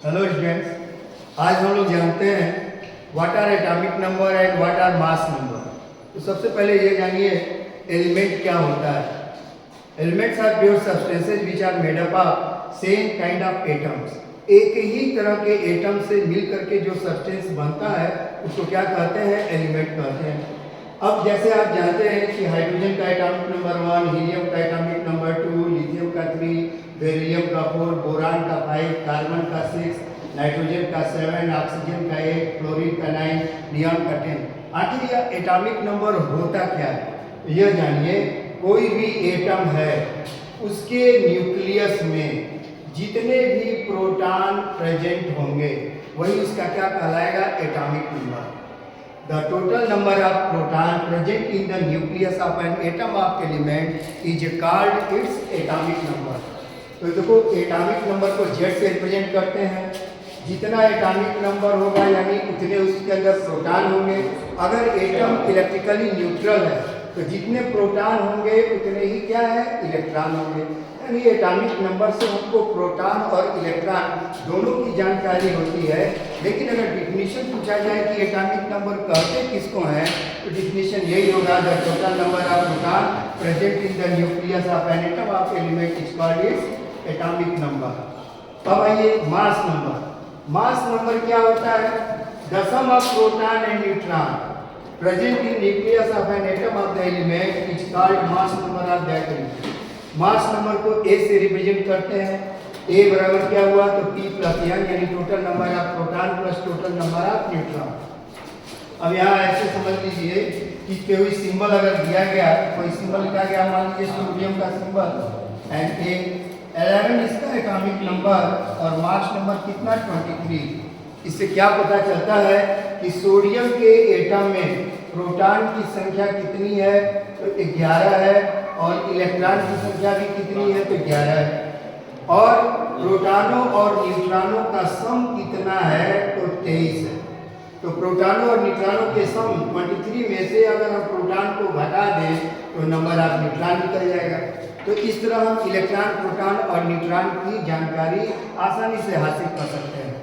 Hello students, आज हम लोग जानते हैं what are atomic number and what are mass number. तो सबसे पहले ये जानिए एलिमेंट क्या होता है। Elements are pure substances which are made up of same kind of atoms. एक ही तरह के एटम से मिल करके जो सब्सटेंस बनता है उसको क्या कहते हैं? एलिमेंट कहते हैं। अब जैसे आप जानते हैं कि हाइड्रोजन का एटॉमिक नंबर 1, हीलियम का एटॉमिक नंबर 2, लिथियम का 3, बेरिलियम का 4, बोरान का 5, कार्बन का 6, नाइट्रोजन का 7, ऑक्सीजन का 8, फ्लोरीन का 9, नियॉन का 10। आखिर यह एटॉमिक नंबर होता क्या है? यह जानिए, कोई भी एटम है उसके न्यूक्लियस में जितने भी प्रोटॉन प्रेजेंट होंगे वही उसका क्या कहलाएगा? Atomic number. The total number of proton present in the nucleus of an atom of element is called its atomic number। तो देखो एटॉमिक नंबर को Z से रिप्रेजेंट करते हैं। जितना एटॉमिक नंबर होगा यानी उतने उसके अंदर प्रोटॉन होंगे। अगर एटम इलेक्ट्रिकली न्यूट्रल है तो जितने प्रोटॉन होंगे उतने ही क्या है? इलेक्ट्रॉन होंगे। यानी एटॉमिक नंबर से हमको प्रोटॉन और इलेक्ट्रॉन दोनों की जानकारी होती है। लेकिन अगर डिफिनीशन पूछा जाए कि एटॉमिक नंबर कहते किसको हैं तो डिफिनीशन यही होगा, the total number of proton present in the nucleus of an atom of element is called its atomic number. अब आइए मास नंबर। मास नंबर क्या होता है? The sum of proton and neutron present in nucleus of an atom of the element is called mass number of that element. Mass number को A से represent करते हैं। ए बराबर क्या हुआ? तो P प्लस एन यानी total number of proton plus total number of neutron. अब यहाँ ऐसे समझ लीजिए कि कोई सिंबल अगर दिया गया, कोई सिंबल लिखा गया, मान लीजिए सोडियम का सिंबल एंड ए 11 इसका एटॉमिक नंबर और मास नंबर कितना? 23। इससे क्या पता चलता है कि सोडियम के एटम में प्रोटॉन की संख्या कितनी है? तो 11 है और इलेक्ट्रॉन की संख्या भी कितनी है? तो 11 है। और प्रोटॉनों और न्यूट्रॉनों का सम कितना है? तो 23 है। तो प्रोटॉनों और न्यूट्रॉनों के सम 23 में से अगर हम प्रोटॉन को घटा दें तो नंबर ऑफ न्यूट्रॉन निकल जाएगा। तो इस तरह हम इलेक्ट्रॉन, प्रोटॉन और न्यूट्रॉन की जानकारी आसानी से हासिल कर सकते हैं।